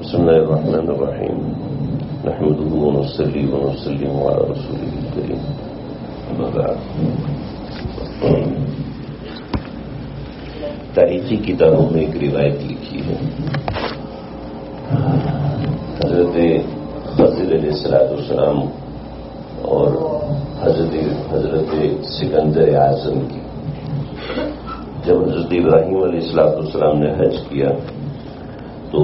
بسم الله الرحمن الرحيم نحمده ونصلي ونسلم على رسوله الكريم اما بعد. تاریخی کتابوں میں ایک روایت لکھی ہے. حضرت خضر علیہ السلام اور حضرت سکندر اعظم کی. جب حضرت ابراہیم علیہ السلام نے حج کیا تو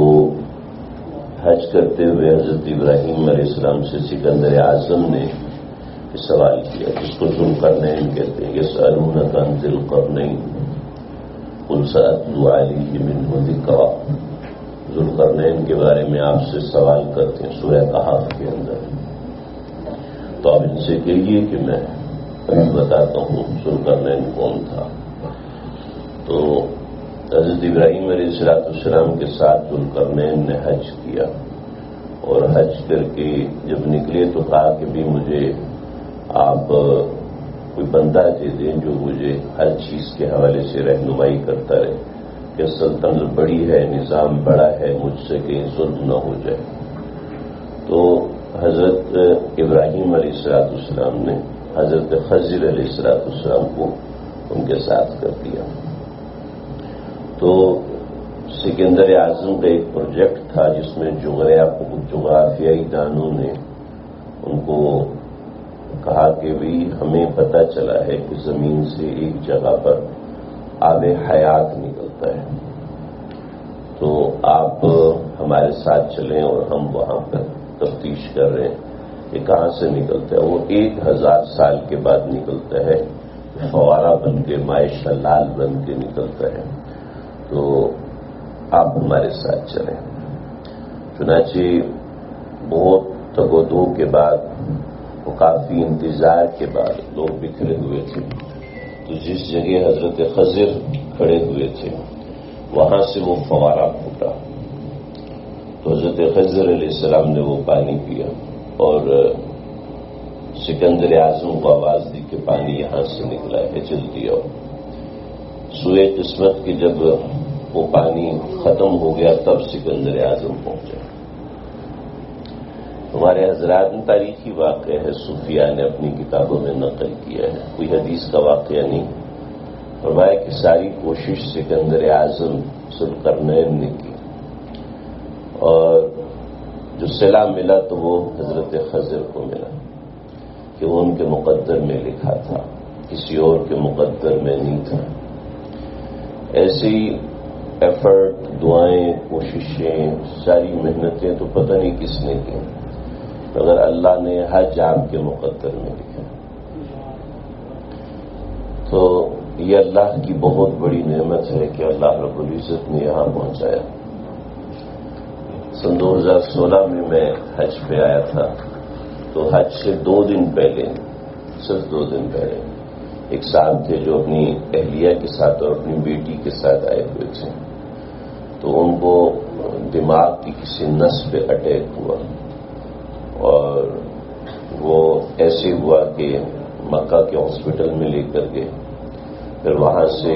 حج کرتے ہوئے حضرت ابراہیم علیہ السلام سے سکندر اعظم نے سوال کیا، جس کو ذوالقرنین کہتے ہیں. یسألونک عن ذی القرنین قل سأتلو علیہ منہ ذکرا. ذوالقرنین کے بارے میں آپ سے سوال کرتے ہیں سورہ کہف کے اندر. تو آپ ان سے کہیے کہ میں ابھی بتاتا ہوں ذوالقرنین کون تھا. تو حضرت ابراہیم علیہ السلام کے ساتھ ذوالقرنین نے حج کیا اور حج کر کے جب نکلے تو کہا کہ بھی مجھے آپ کوئی بندہ دے دیں جو مجھے ہر چیز کے حوالے سے رہنمائی کرتا رہے کہ سلطنت بڑی ہے، نظام بڑا ہے، مجھ سے کہیں ظلم نہ ہو جائے. تو حضرت ابراہیم علیہ السلام نے حضرت خضر علیہ السلام کو ان کے ساتھ کر دیا. تو سکندر اعظم کا ایک پروجیکٹ تھا جس میں جغرافیائی دانوں نے ان کو کہا کہ بھی ہمیں پتہ چلا ہے کہ زمین سے ایک جگہ پر آب حیات نکلتا ہے، تو آپ ہمارے ساتھ چلیں اور ہم وہاں پر تفتیش کر رہے ہیں کہ کہاں سے نکلتا ہے. وہ 1000 سال کے بعد نکلتا ہے، فوارہ بن کے مائع شلال بن کے نکلتا ہے. تو آپ ہمارے ساتھ چلیں. چنانچہ بہت تگ و دو کے بعد، وہ کافی انتظار کے بعد لوگ بکھرے ہوئے تھے. تو جس جگہ حضرت خضر کھڑے ہوئے تھے وہاں سے وہ فوارہ پھوٹا. تو حضرت خضر علیہ السلام نے وہ پانی پیا اور سکندر اعظم کو آواز دی کہ پانی یہاں سے نکلا ہے، جلدی آؤ. سوئے قسمت کی جب وہ پانی ختم ہو گیا تب سکندر اعظم پہنچا. ہمارے حضرات میں تاریخی واقعہ ہے، صوفیاء نے اپنی کتابوں میں نقل کیا ہے، کوئی حدیث کا واقعہ نہیں. فرمایا کہ ساری کوشش سکندر اعظم ذوالقرنین نے کی اور جو صلہ ملا تو وہ حضرت خضر کو ملا کہ وہ ان کے مقدر میں لکھا تھا، کسی اور کے مقدر میں نہیں تھا. ایسی ایفرٹ، دعائیں، کوششیں، ساری محنتیں تو پتہ نہیں کس نے کی، مگر اللہ نے حج آپ کے مقدر میں لکھا. تو یہ اللہ کی بہت بڑی نعمت ہے کہ اللہ رب العزت نے یہاں پہنچایا. سن 2016 میں حج پہ آیا تھا. تو حج سے 2 دن پہلے، صرف 2 دن پہلے ایک صاحب تھے جو اپنی اہلیہ کے ساتھ اور اپنی بیٹی کے ساتھ آئے ہوئے تھے. تو ان کو دماغ کی کسی نس پہ اٹیک ہوا اور وہ ایسے ہوا کہ مکہ کے ہاسپٹل میں لے کر گئے. پھر وہاں سے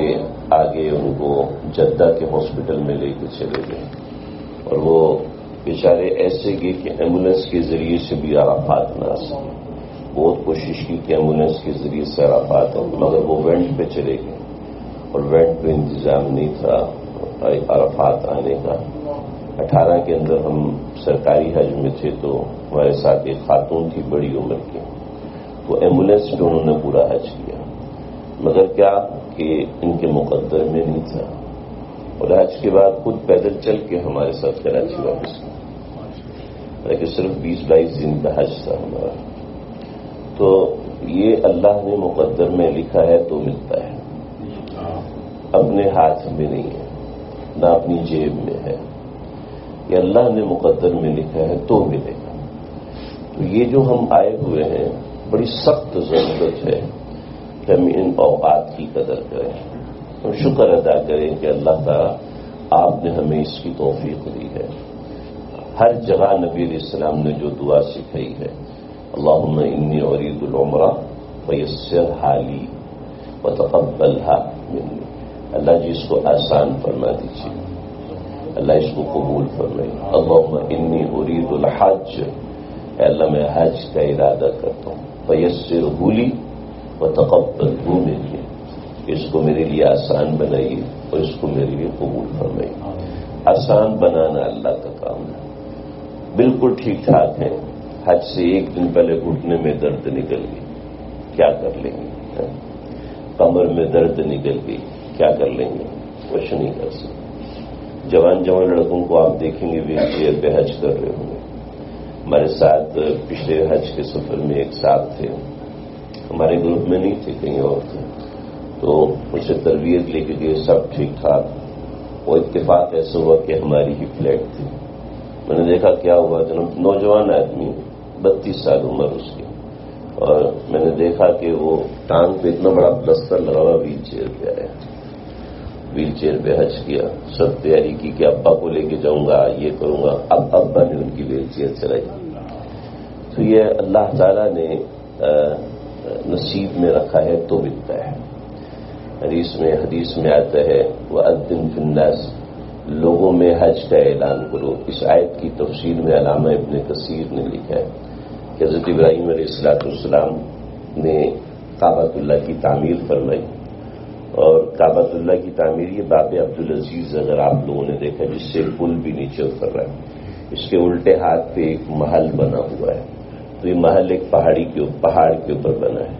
آگے ان کو جدہ کے ہاسپٹل میں لے کے چلے گئے اور وہ بیچارے ایسے گئے کہ ایمبولینس کے ذریعے سے بھی عرفات نہ آ سکے. بہت کوشش کی کہ ایمبولینس کے ذریعے سے عرفات ہوں، مگر وہ وینٹ پہ چلے گئے اور وینٹ پہ انتظام نہیں تھا عرفات آنے کا. 18 کے اندر ہم سرکاری حج میں تھے تو ہمارے ساتھ ایک خاتون تھی بڑی عمر کی، وہ ایمبولینس پہ انہوں نے پورا حج کیا، مگر کیا کہ ان کے مقدر میں نہیں تھا. اور حج کے بعد خود پیدل چل کے ہمارے ساتھ کراچی واپس گئے، لیکن صرف 20-22 دن کا حج تھا ہمارا. تو یہ اللہ نے مقدر میں لکھا ہے تو ملتا ہے، اپنے ہاتھ میں نہیں ہے، نہ اپنی جیب میں ہے. یہ اللہ نے مقدر میں لکھا ہے تو ملے گا. تو یہ جو ہم آئے ہوئے ہیں بڑی سخت ضرورت ہے کہ ہم ان اوقات کی قدر کریں، ہم شکر ادا کریں کہ اللہ تعالیٰ آپ نے ہمیں اس کی توفیق دی ہے. ہر جگہ نبی علیہ السلام نے جو دعا سکھائی ہے، اللہم انی ارید العمرہ فیسرھا لی وتقبلھا منی، اللہ جی اس کو آسان فرما دیجیے. اللہ اس کو قبول فرمائے. اللہم انی ارید الحج، اے اللہ میں حج کا ارادہ کرتا ہوں. فیسرہ لی وتقبلہ منی، اس کو میرے لیے آسان بنائیے اور اس کو میرے لیے قبول فرمائیے. آسان بنانا اللہ کا کام ہے. بالکل ٹھیک ٹھاک ہے، حج سے ایک دن پہلے گھٹنے میں درد نکل گئی، کیا کر لیں گے؟ کمر میں درد نکل گئی، کیا کر لیں گے؟ کچھ نہیں کر سکتے. جوان لڑکوں کو آپ دیکھیں گے ویل چیئر پہ حج کر رہے ہوں گے. ہمارے ساتھ پچھلے حج کے سفر میں ایک صاحب تھے، ہمارے گروپ میں نہیں تھے، کہیں اور تھے، تو اسے تربیت لے کے گئے، سب ٹھیک ٹھاک. وہ اتفاق ایسا ہوا کہ ہماری ہی فلیٹ تھی. میں نے دیکھا کیا ہوا، جناب نوجوان آدمی، 32 سال عمر اس کی، اور میں نے دیکھا کہ وہ ٹانگ پہ اتنا بڑا پلسٹر لگا ہوا، ویل چیئر پہ آیا. ویل چیئر پہ حج کیا، سب تیاری کی کہ ابا کو لے کے جاؤں گا، یہ کروں گا. اب ابا نے ان کی ویل چیئر چلائی. تو یہ اللہ تعالیٰ نے نصیب میں رکھا ہے تو بکتا ہے. حدیث میں آتا ہے وَأَذِّن فِي النَّاسِ، لوگوں میں حج کا اعلان کرو. اس آیت کی تفسیر میں علامہ ابن کثیر نے لکھا ہے کہ حضرت ابراہیم علیہ السلام نے کعبۃ اللہ کی تعمیر فرمائی، اور کعبۃ اللہ کی تعمیر یہ باب عبدالعزیز اگر آپ لوگوں نے دیکھا جس سے پل بھی نیچے اتر رہا ہے، اس کے الٹے ہاتھ پہ ایک محل بنا ہوا ہے. تو یہ محل ایک پہاڑ کے اوپر بنا ہے.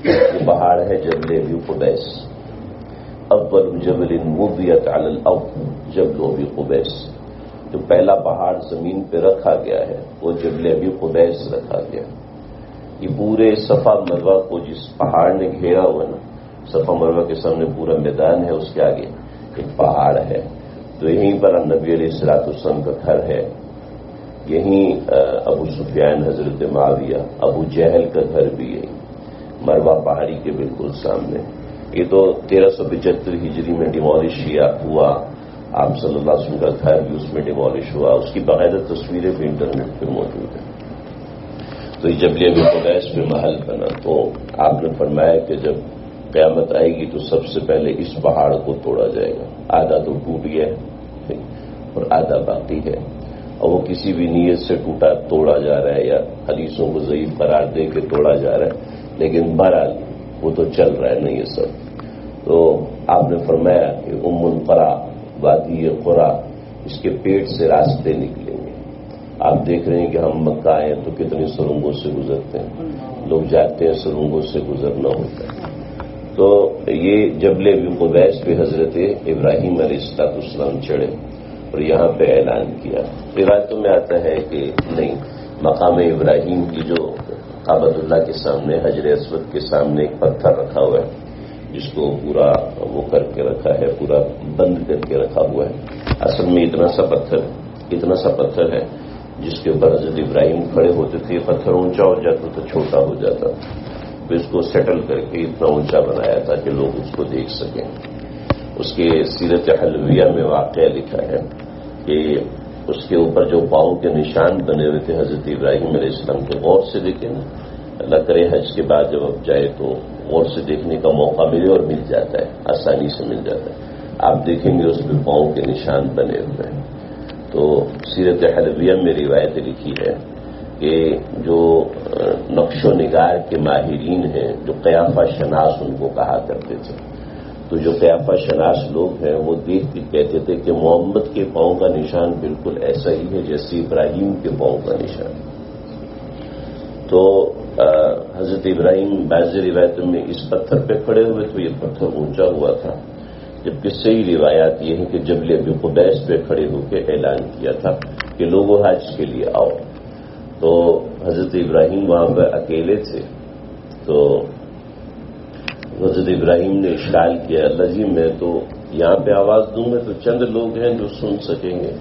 یہ پہاڑ ہے جبل ابی قبیس، اول جبل وضعت علی الارض جبل ابی قبیس. جو پہلا پہاڑ زمین پہ رکھا گیا ہے وہ جبل ابی قبیس رکھا گیا. یہ پورے صفا مروہ کو جس پہاڑ نے گھیرا ہوا نا، صفا مروہ کے سامنے پورا میدان ہے، اس کے آگے ایک پہاڑ ہے. تو یہیں پر نبی علیہ السلام کا گھر ہے. یہیں ابو سفیان، حضرت معاویہ، ابو جہل کا گھر بھی یہی مروہ پہاڑی کے بالکل سامنے. یہ تو 1375 ہجری میں ڈیمالش ہوا. آپ صلی اللہ علیہ وسلم کا گھر بھی اس میں ڈیمالش ہوا. اس کی باقاعدہ تصویریں بھی انٹرنیٹ پہ موجود ہیں. تو یہ جبل ابی قبیس پہ محل بنا. تو آپ نے فرمایا کہ جب قیامت آئے گی تو سب سے پہلے اس پہاڑ کو توڑا جائے گا. آدھا تو ٹوٹ گیا ہے اور آدھا باقی ہے، اور وہ کسی بھی نیت سے توڑا جا رہا ہے یا حدیثوں کو ضعیف قرار دے کے توڑا جا رہا ہے، لیکن بہرحال وہ تو چل رہا ہے نا یہ سب. تو آپ نے فرمایا کہ القرا، وادی قرا، اس کے پیٹ سے راستے نکلیں گے. آپ دیکھ رہے ہیں کہ ہم مکہ آئے تو کتنی سرنگوں سے گزرتے ہیں، لوگ جاتے ہیں سرنگوں سے گزرنا ہوتا ہے. تو یہ جبل ابی قبیس پہ حضرت ابراہیم علیہ السلام چڑھے اور یہاں پہ اعلان کیا. روایتوں میں آتا ہے کہ نہیں، مقام ابراہیم کی جو کعبۃ اللہ کے سامنے حجر اسود کے سامنے ایک پتھر رکھا ہوا ہے جس کو پورا وہ کر کے رکھا ہے، پورا بند کر کے رکھا ہوا ہے. اصل میں اتنا سا پتھر ہے جس کے اوپر حضرت ابراہیم کھڑے ہوتے تھے. یہ پتھر اونچا ہو جاتا تو چھوٹا ہو جاتا، پھر اس کو سیٹل کر کے اتنا اونچا بنایا تھا کہ لوگ اس کو دیکھ سکیں. اس کے سیرت حلویہ میں واقعہ لکھا ہے کہ اس کے اوپر جو پاؤں کے نشان بنے ہوئے تھے حضرت ابراہیم علیہ السلام کے، غور سے دیکھیں نا، اللہ کرے حج کے بعد جب اب جائے تو غور سے دیکھنے کا موقع ملے، اور مل جاتا ہے، آسانی سے مل جاتا ہے. آپ دیکھیں گے اس پہ پاؤں کے نشان بنے ہوئے ہیں. تو سیرت حلویہ میں روایت لکھی ہے کہ جو نقش و نگار کے ماہرین ہیں، جو قیافہ شناس ان کو کہا کرتے تھے، تو جو قیافہ شناس لوگ ہیں وہ دیکھ کے کہتے تھے کہ محمد کے پاؤں کا نشان بالکل ایسا ہی ہے جیسے ابراہیم کے پاؤں کا نشان. تو حضرت ابراہیم بعض روایتوں میں اس پتھر پہ کھڑے ہوئے تو یہ پتھر اونچا ہوا تھا، جبکہ صحیح روایات یہ ہے کہ جبل ابی قبیس پہ کھڑے ہو کے اعلان کیا تھا کہ لوگوں حج کے لیے آؤ. تو حضرت ابراہیم وہاں پہ اکیلے تھے. تو حضرت ابراہیم نے اشکال کیا، اللہ جی میں تو یہاں پہ آواز دوں گا تو چند لوگ ہیں جو سن سکیں گے.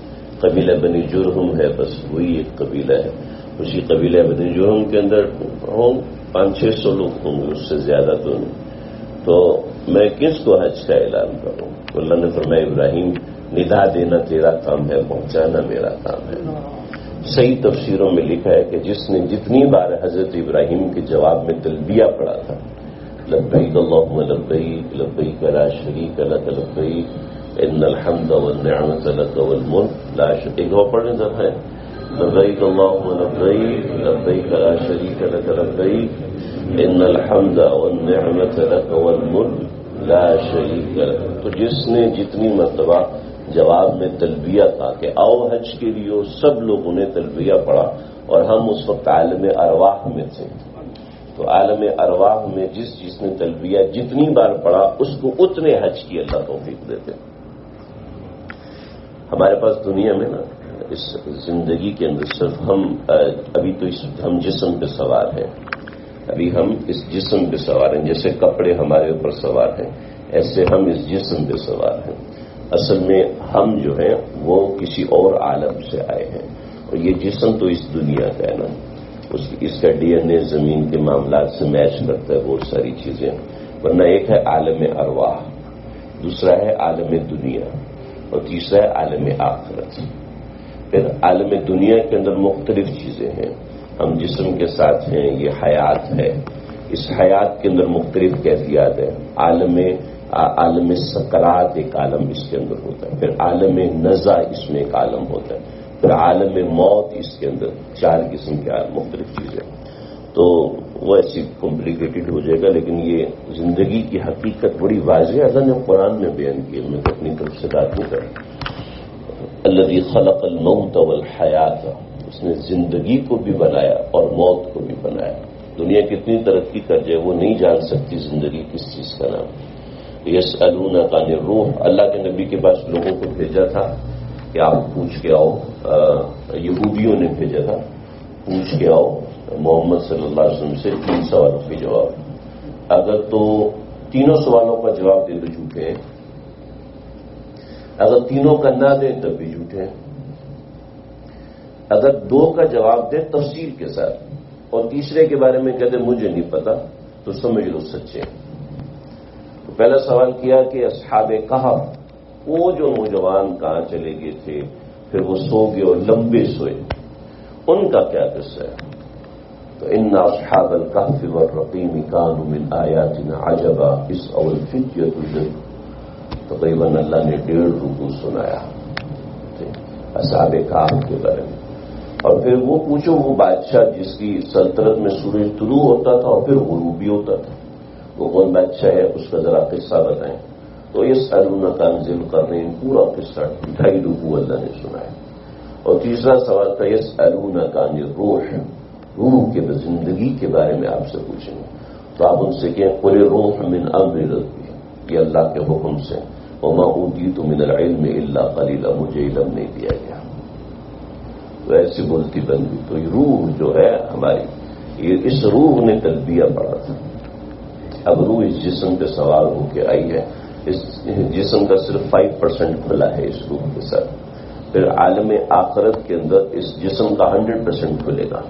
قبیلہ بنی جرہم ہے، بس وہی ایک قبیلہ ہے. اسی قبیلہ بنی جرہم کے اندر 500-600 لوگ ہوں گے، اس سے زیادہ تو نہیں. تو میں کس کو حج کا اعلان کروں؟ تو اللہ نے فرمایا ابراہیم ندا دینا تیرا کام ہے، پہنچانا میرا کام ہے. صحیح تفسیروں میں لکھا ہے کہ جس نے جتنی بار حضرت ابراہیم کے جواب میں تلبیہ پڑھا تھا، لبیک اللہم لبیک لبیک لا شریک لک لبیک ان الحمد والنعمت لک والملک لا شریک، ایک اور پڑھنے ذرا ہے، لبیک اللہم لبیک لبیک لا شریک لک لبیک ان الحمد والنعمت لک والملک لا شریک لک۔ تو جس نے جتنی مرتبہ جواب میں تلبیہ کہا کہ آؤ حج کے لیے، سب لوگوں نے تلبیہ پڑھا، اور ہم اس وقت عالم ارواح میں تھے، تو عالم ارواح میں جس نے تلبیہ جتنی بار پڑھا اس کو اتنے حج کی اللہ توفیق دیتے۔ ہمارے پاس دنیا میں نا اس زندگی کے اندر صرف ہم ابھی تو ہم جسم پہ سوار ہیں، ابھی ہم اس جسم پہ سوار ہیں، جیسے کپڑے ہمارے اوپر سوار ہیں ایسے ہم اس جسم پہ سوار ہیں۔ اصل میں ہم جو ہیں وہ کسی اور عالم سے آئے ہیں، اور یہ جسم تو اس دنیا کا ہے نا، اس کا ڈی این اے زمین کے معاملات سے میچ کرتا ہے بہت ساری چیزیں، ورنہ ایک ہے عالم ارواح، دوسرا ہے عالم دنیا، اور تیسرا ہے عالم آخرت۔ پھر عالم دنیا کے اندر مختلف چیزیں ہیں، ہم جسم کے ساتھ ہیں، یہ حیات ہے، اس حیات کے اندر مختلف کیفیات ہیں۔ عالم سکرات ایک عالم اس کے اندر ہوتا ہے، پھر عالم نزع اس میں ایک عالم ہوتا ہے، پھر عالم موت اس کے اندر، 4 قسم کے مختلف چیزیں، تو وہ ایسی کمپلیکیٹڈ ہو جائے گا، لیکن یہ زندگی کی حقیقت بڑی واضح اللہ نے قرآن میں بیان کی، میں تو اپنی طرف سے بات نہیں کروں۔ الذی خلق الموت والحیات، اس نے زندگی کو بھی بنایا اور موت کو بھی بنایا۔ دنیا کتنی ترقی کر جائے وہ نہیں جان سکتی زندگی کس چیز کا نام۔ یسألونک عن الروح، اللہ کے نبی کے پاس لوگوں کو بھیجا تھا کہ آپ پوچھ کے آؤ، یہودیوں نے بھیجا تھا پوچھ کے آؤ محمد صلی اللہ علیہ وسلم سے 3 سوالوں کے جواب، اگر تو تینوں سوالوں کا جواب دے تو جھوٹے ہیں، اگر تینوں کا نہ دیں تب بھی جھوٹے ہیں، اگر 2 کا جواب دیں تفصیل کے ساتھ اور تیسرے کے بارے میں کہتے مجھے نہیں پتا تو سمجھ لو سچے ہیں۔ تو پہلا سوال کیا کہ اصحاب کہف، وہ جو نوجوان کہاں چلے گئے تھے، پھر وہ سو گئے اور لمبے سوئے، ان کا کیا قصہ ہے؟ تو ان اصحاب الکہف والرقیم کانوا من آیاتنا عجبا اس اول فتیۃ، تقریباً اللہ نے 1.5 رکوع سنایا اصحاب کہف کے بارے میں، اور پھر وہ پوچھو وہ بادشاہ جس کی سلطنت میں سورج طلوع ہوتا تھا اور پھر غروب بھی ہوتا تھا، وہ کون بادشاہ ہے اس کا ذرا قصہ بتائیں۔ تو یسألونک عن ذی القرنین، پورا قصہ 2.5 رکوع اللہ نے سنایا۔ اور تیسرا سوال تھا یسألونک عن الروح، روح کے زندگی کے بارے میں آپ سے پوچھیں گے، تو آپ ان سے کہیں قل الروح من امر ربی، یہ اللہ کے حکم سے، وما اوتیت من العلم الا قلیلا، مجھے علم نہیں دیا گیا، تو ایسی بولتی بندی۔ تو یہ روح جو ہے ہماری، یہ اس روح نے تلبیہ پڑھا تھا، اب روح اس جسم پہ سوار ہو کے آئی ہے، اس جسم کا صرف 5% کھلا ہے اس روح کے ساتھ، پھر عالم آخرت کے اندر اس جسم کا 100% کھلے گا،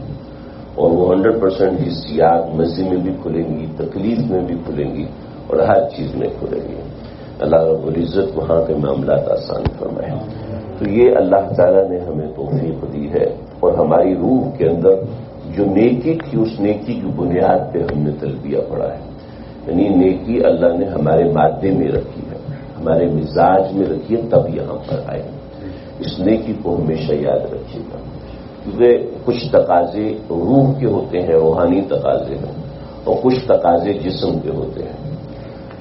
اور وہ 100% حسیات مزے میں بھی کھلیں گی، تکلیف میں بھی کھلیں گی، اور ہر چیز میں کھلیں گی۔ اللہ رب العزت وہاں کے معاملات آسان فرمائے۔ تو یہ اللہ تعالیٰ نے ہمیں توفیق دی ہے، اور ہماری روح کے اندر جو نیکی تھی اس نیکی کی بنیاد پہ ہم نے تلبیہ پڑھا ہے، یعنی نیکی اللہ نے ہمارے مادے میں رکھی ہے، ہمارے مزاج میں رکھی ہے، تب یہاں پر آئے۔ اس نیکی کو ہمیشہ یاد رکھیے گا، کیونکہ کچھ تقاضے روح کے ہوتے ہیں، روحانی تقاضے ہیں، اور کچھ تقاضے جسم کے ہوتے ہیں،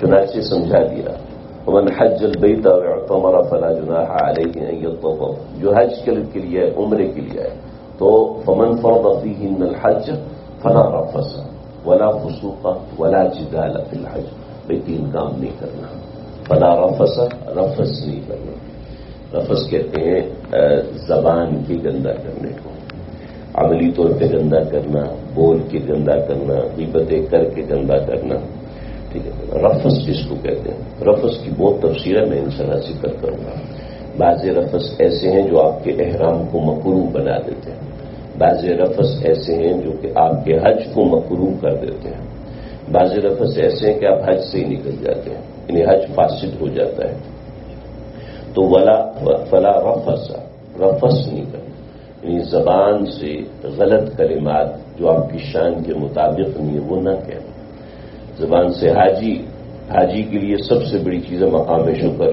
چنانچہ سمجھا دیا ومن حج البیت واعتمر فلا جناح علیہ ان یطوف، جو حج کے لیے ہے، عمرے کے لیے ہے، تو فمن فرض فیہن الحج فلا رفث ولا فسوق ولا جدال فی الحج، بھئی 3 کام نہیں کرنا، فلا رفث، رفث نہیں کرنا، رفث کہتے ہیں زبان کی گندا کرنے کو، عملی طور پہ گندا کرنا، بول کے گندا کرنا، غیبتیں کر کے گندا کرنا، ٹھیک ہے۔ رفث جس کو کہتے ہیں، رفث کی بہت تفصیل ہے، میں انشاءاللہ ذکر کروں گا۔ بعض رفث ایسے ہیں جو آپ کے احرام کو مکروہ بنا دیتے ہیں، بعض رفث ایسے ہیں جو کہ آپ کے حج کو مکروہ کر دیتے ہیں، بعض رفث ایسے ہیں کہ آپ حج سے ہی نکل جاتے ہیں، یعنی حج فاسد ہو جاتا ہے۔ تو فلا رفث، رفث نہیں کرنا، یعنی زبان سے غلط کلمات جو آپ کی شان کے مطابق نہیں ہے وہ نہ کہنا۔ زبان سے حاجی کے لیے سب سے بڑی چیز ہے مقام شکر،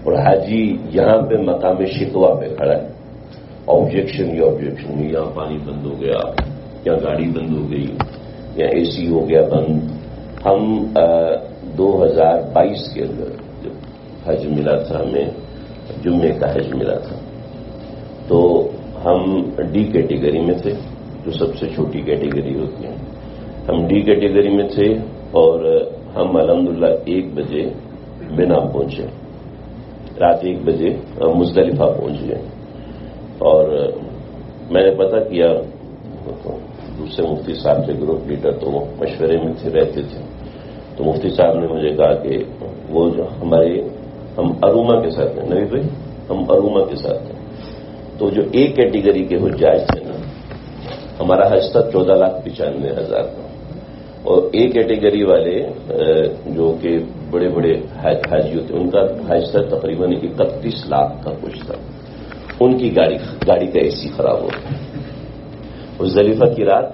اور حاجی یہاں پہ مقام شکوہ پہ کھڑا ہے، آبجیکشن یا آبجیکشن، یہاں پانی بند ہو گیا، یا گاڑی بند ہو گئی، یا اے سی ہو گیا بند. ہم 2022 کے اندر جب حج ملا تھا، ہمیں جمعے کا حج ملا تھا، تو ہم ڈی کیٹیگری میں تھے، جو سب سے چھوٹی کیٹیگری ہوتی ہے. ہم ڈی کیٹیگری میں تھے اور ہم الحمدللہ 1 بجے بنا پہنچے، رات 1 بجے مزدلفہ پہنچ گئے. اور میں نے پتہ کیا، دوسرے مفتی صاحب سے گروپ لیڈر تو وہ مشورے میں رہتے تھے، تو مفتی صاحب نے مجھے کہا کہ وہ جو ہم اروما کے ساتھ ہیں، نبی بھائی ہم اروما کے ساتھ ہیں، تو جو ایک کیٹیگری کے حجاج تھے نا، ہمارا حج تھا 14,95,000 کا، اور ایک کیٹیگری والے جو کہ بڑے بڑے حاجی ہوتے ہیں، ان کا حج تھا تقریباً 31 لاکھ کا کچھ تھا. ان کی گاڑی کا اے سی خراب ہو گیا. مزدلفہ کی رات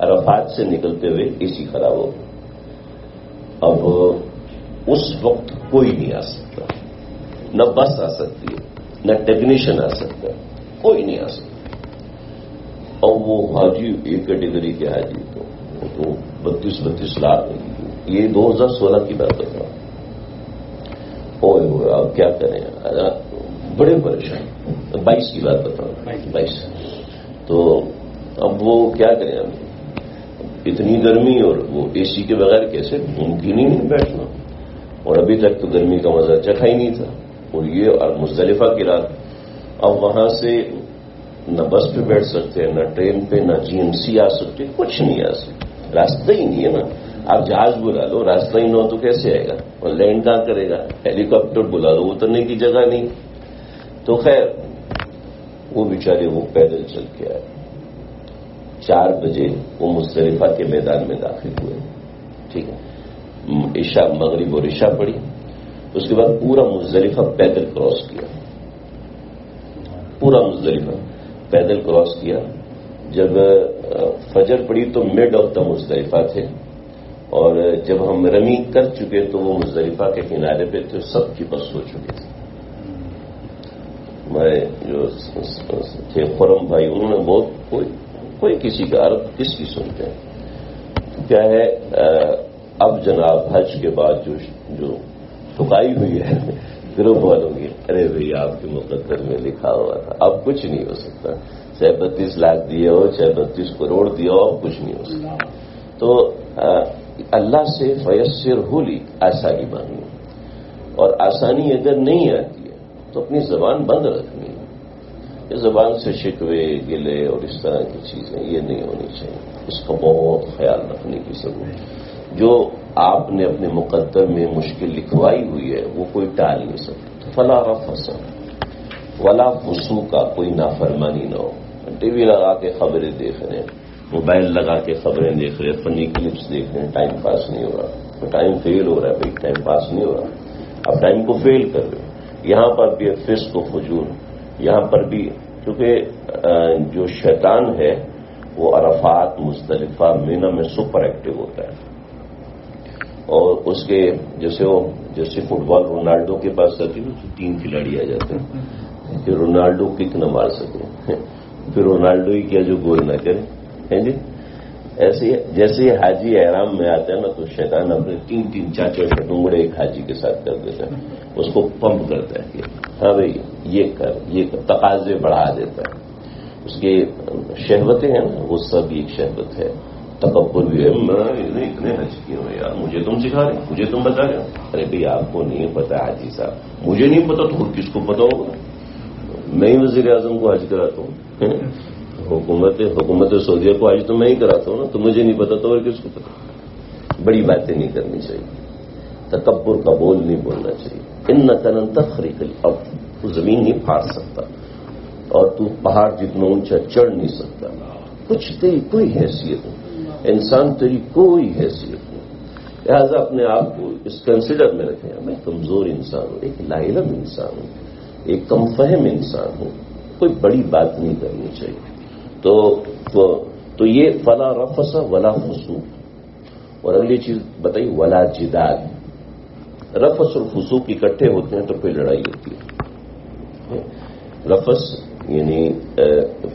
عرفات سے نکلتے ہوئے اے سی خراب ہو گیا. اب اس وقت کوئی نہیں آ سکتا، نہ بس آ سکتی ہے، نہ ٹیکنیشین آ سکتا ہے، کوئی نہیں آ سکتا. اور وہ حاجی ایک کیٹیگری کے حاجی تو 32 لاکھ، یہ 2016 کی بات ہے. اب کیا کریں، بڑے پریشان. 22 کی بات بتاؤ، 22. تو اب وہ کیا کریں، اتنی گرمی اور وہ اے سی کے بغیر کیسے، ممکن ہی نہیں بیٹھنا. اور ابھی تک تو گرمی کا مزہ چکھا ہی نہیں تھا. اور یہ اور مزدلفہ کی رات، اب وہاں سے نہ بس پہ بیٹھ سکتے ہیں، نہ ٹرین پہ، نہ جی ایم سی آ سکتے، کچھ نہیں آ سکتے. راستہ ہی نہیں ہے نا. آپ جہاز بلا لو، راستہ ہی نہ ہو تو کیسے آئے گا، اور لینڈ کہاں کرے گا. ہیلی کاپٹر بلا لو، اترنے کی جگہ نہیں. تو خیر وہ بیچارے وہ پیدل چل کے آئے. 4 بجے وہ مزدلفہ کے میدان میں داخل ہوئے. ٹھیک ہے، عشاء، مغرب اور عشاء پڑی. اس کے بعد پورا مزدلفہ پیدل کراس کیا، پورا مزدلفہ پیدل کراس کیا. جب فجر پڑی تو مڈ آف دا مزدلفہ تھے، اور جب ہم رمی کر چکے تو وہ مزدلفہ کے کنارے پہ تھے، سب کی بس ہو چکی تھی. ہمارے جو تھے خرم بھائی، انہوں نے بہت کوئی کسی کا عرب کس کی سنتے ہیں. کیا ہے، اب جناب حج کے بعد جو ٹھکائی ہوئی ہے گروپ والوں کی، ارے بھائی آپ کے مقدر میں لکھا ہوا تھا، اب کچھ نہیں ہو سکتا. چاہے 32 لاکھ دیے ہو، چاہے 32 کروڑ دیا ہو، اب کچھ نہیں ہو سکتا. تو اللہ سے فیسر ہولی، آسانی مانگی. اور آسانی اگر نہیں آتی ہے تو اپنی زبان بند رکھنی ہے. یہ زبان سے شکوے، گلے اور اس طرح کی چیزیں یہ نہیں ہونی چاہیے. اس کا بہت خیال رکھنے کی ضرورت ہے. جو آپ نے اپنے مقدر میں مشکل لکھوائی ہوئی ہے وہ کوئی ٹال نہیں سکتا. فلا رفث ولا فسوق، کا کوئی نافرمانی نہ ہو. ٹی وی لگا کے خبریں دیکھ رہے ہیں، موبائل لگا کے خبریں دیکھ رہے ہیں، فنی کلپس دیکھ رہے ہیں، ٹائم پاس نہیں ہو رہا. ٹائم فیل ہو رہا ہے بھائی، ٹائم پاس نہیں ہو رہا. اب ٹائم کو فیل کر رہے ہیں. یہاں پر بھی فسق و فجور، یہاں پر بھی کیونکہ جو شیطان ہے وہ عرفات، مزدلفہ، مینا میں سپر ایکٹیو ہوتا ہے. اور اس کے جیسے فٹ بال رونالڈو کے پاس آتی ہے، 3 کھلاڑی آ جاتے ہیں کہ رونالڈو کک نہ مار سکے، پھر رونالڈو ہی کیا جو گول نہ کرے، ہیں جی. ایسے جیسے یہ حاجی احرام میں آتا ہے نا، تو شیطان اپنے 3 4 ٹنگڑے ایک حاجی کے ساتھ کر دیتا ہے. اس کو پمپ کرتا ہے کہ ہاں بھائی یہ کر، تقاضے بڑھا دیتا ہے. اس کے شہوتیں ہیں نا، غصہ بھی ایک شہوت ہے، تکبر بھی ہے. میں اتنے حج کیے ہو یار، مجھے تم سکھا رہے، مجھے تم بتا رہے ہو. ارے بھائی آپ کو نہیں پتا حاجی صاحب، مجھے نہیں پتا تو کس کو پتا ہوگا. میں ہی وزیر اعظم کو حج کراتا ہوں، حکومت سعودیہ کو حج تو میں ہی کراتا ہوں نا، تو مجھے نہیں پتا تو اور کس کو پتا. بڑی باتیں نہیں کرنی چاہیے، تکبر کا بول نہیں بولنا چاہیے. انک لن تخرق الارض، تو زمین نہیں پھاڑ سکتا، اور تو پہاڑ جتنا اونچا چڑھ نہیں سکتا. کچھ تیری کوئی حیثیت نہیں، انسان تیری کوئی حیثیت نہیں. لہذا اپنے آپ کو اس کنسیڈر میں رکھیں، میں کمزور انسان ہوں، ایک لا علم انسان ہوں، ایک کم فہم انسان ہوں. کوئی بڑی بات نہیں کرنی چاہیے. تو یہ فلا رفث ولا فسوق. اور اگلی چیز بتائی ولا جدال. رفث اور فسوق اکٹھے ہوتے ہیں تو پھر لڑائی ہوتی ہے. رفث یعنی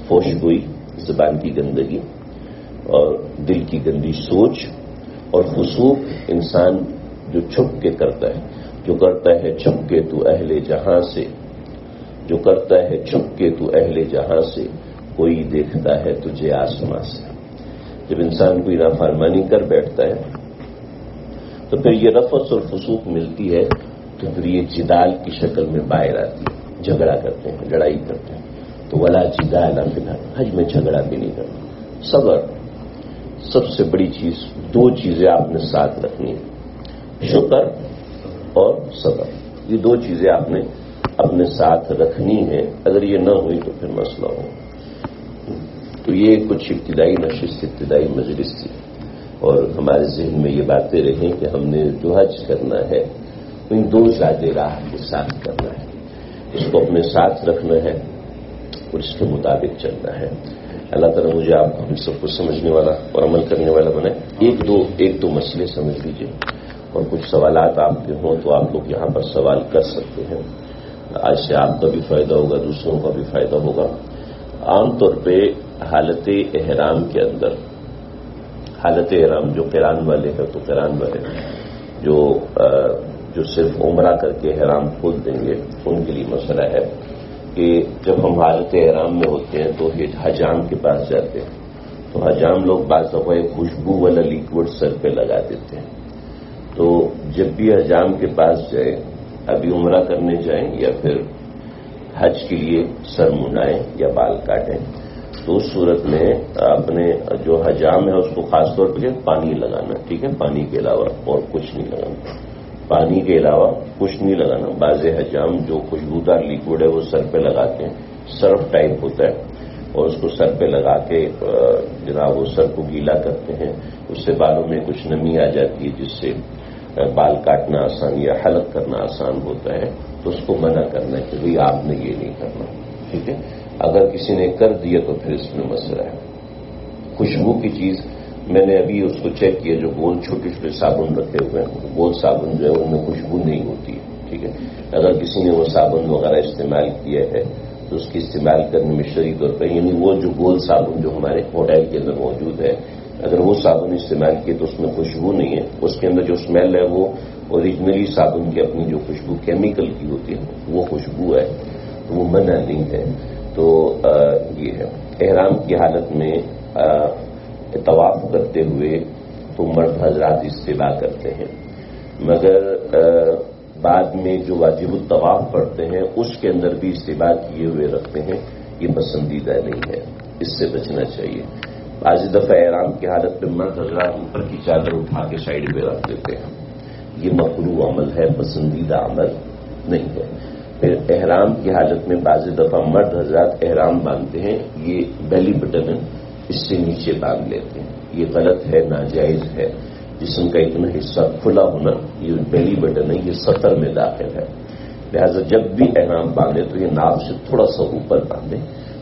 فوش گوئی، زبان کی گندگی اور دل کی گندی سوچ، اور فسوق انسان جو چھپ کے کرتا ہے، جو کرتا ہے چھپ کے تو اہل جہاں سے، جو کرتا ہے چھپ کے تو اہل جہاں سے، کوئی دیکھتا ہے تجھے آسماں سے. جب انسان کوئی نافرمانی کر بیٹھتا ہے تو پھر یہ رفث اور فسوق ملتی ہے تو پھر یہ جدال کی شکل میں باہر آتی ہے. جھگڑا کرتے ہیں، لڑائی کرتے ہیں. تو ولا جدال فی الحج، حج میں جھگڑا بھی نہیں کرنا. صبر سب سے بڑی چیز. دو چیزیں آپ نے ساتھ رکھنی ہیں، شکر اور صبر. یہ دو چیزیں آپ نے اپنے ساتھ رکھنی ہے. اگر یہ نہ ہوئی تو پھر مسئلہ ہو. تو یہ کچھ ابتدائی نشست، ابتدائی مجلس تھی، اور ہمارے ذہن میں یہ باتیں رہیں کہ ہم نے جو حج کرنا ہے ان دو زیادہ راہ کے ساتھ کرنا ہے. اس کو اپنے ساتھ رکھنا ہے اور اس کے مطابق چلنا ہے. اللہ تعالیٰ مجھے آپ ہم سب کو سمجھنے والا اور عمل کرنے والا بنائے. ایک دو مسئلے سمجھ لیجیے، اور کچھ سوالات آپ کے ہوں تو آپ لوگ یہاں پر سوال کر سکتے ہیں. آج سے آپ کا بھی فائدہ ہوگا، دوسروں کا بھی فائدہ ہوگا. عام طور پہ حالت احرام کے اندر، حالت احرام جو قران والے ہیں تو قران والے جو صرف عمرہ کر کے احرام کھول دیں گے ان کے لیے مسئلہ ہے کہ جب ہم حالت احرام میں ہوتے ہیں تو حجام کے پاس جاتے ہیں تو حجام لوگ بعض دفعہ خوشبو والا لیکوڈ سر پہ لگا دیتے ہیں. تو جب بھی حجام کے پاس جائیں، ابھی عمرہ کرنے جائیں یا پھر حج کے لیے سر منائیں یا بال کاٹیں، تو اس صورت میں اپنے جو حجام ہے اس کو خاص طور پہ پانی لگانا. ٹھیک ہے، پانی کے علاوہ اور کچھ نہیں لگانا. پانی کے علاوہ کچھ نہیں لگانا. بعض حجام جو خوشبودار لیکوڈ ہے وہ سر پہ لگاتے ہیں، سرف ٹائپ ہوتا ہے، اور اس کو سر پہ لگا کے جناب وہ سر کو گیلا کرتے ہیں. اس سے بالوں میں کچھ نمی آ جاتی ہے جس سے بال کاٹنا آسان یا حلق کرنا آسان ہوتا ہے. تو اس کو منع کرنا ہے کہ بھئی آپ نے یہ نہیں کرنا. ٹھیک ہے، اگر کسی نے کر دیا تو پھر اس میں مسئلہ ہے. خوشبو کی چیز میں نے ابھی اس کو چیک کیا، جو گول چھوٹے چھوٹے صابن رکھے ہوئے ہیں، گول صابن جو ہے ان میں خوشبو نہیں ہوتی ہے. ٹھیک ہے، اگر کسی نے وہ صابن وغیرہ استعمال کیا ہے تو اس کی استعمال کرنے میں شرعی طور پر، یعنی وہ جو گول صابن جو ہمارے ہوٹل کے اندر موجود ہے، اگر وہ صابن استعمال کیے تو اس میں خوشبو نہیں ہے. اس کے اندر جو اسمیل ہے وہ اوریجنلی صابن کی اپنی جو خوشبو کیمیکل کی ہوتی ہے وہ خوشبو ہے، تو وہ منع نہیں ہے. تو یہ ہے. احرام کی حالت میں طواف کرتے ہوئے تو مرد حضرات استباء کرتے ہیں، مگر بعد میں جو واجب الطواف پڑھتے ہیں اس کے اندر بھی استباء کیے ہوئے رکھتے ہیں. یہ پسندیدہ نہیں ہے، اس سے بچنا چاہیے. بعض دفعہ احرام کی حالت میں مرد حضرات اوپر کی چادر اٹھا کے سائڈ پہ رکھ دیتے ہیں. یہ مکروہ عمل ہے، پسندیدہ عمل نہیں ہے. پھر احرام کی حالت میں بعض دفعہ مرد حضرات احرام باندھتے ہیں، یہ بیلی بٹن اس سے نیچے باندھ لیتے ہیں. یہ غلط ہے، ناجائز ہے. جسم کا اتنا حصہ کھلا ہونا، یہ بیلی بٹن ہے، یہ سطر میں داخل ہے. لہذا جب بھی احرام باندھے تو یہ ناف سے تھوڑا سا اوپر باندھیں.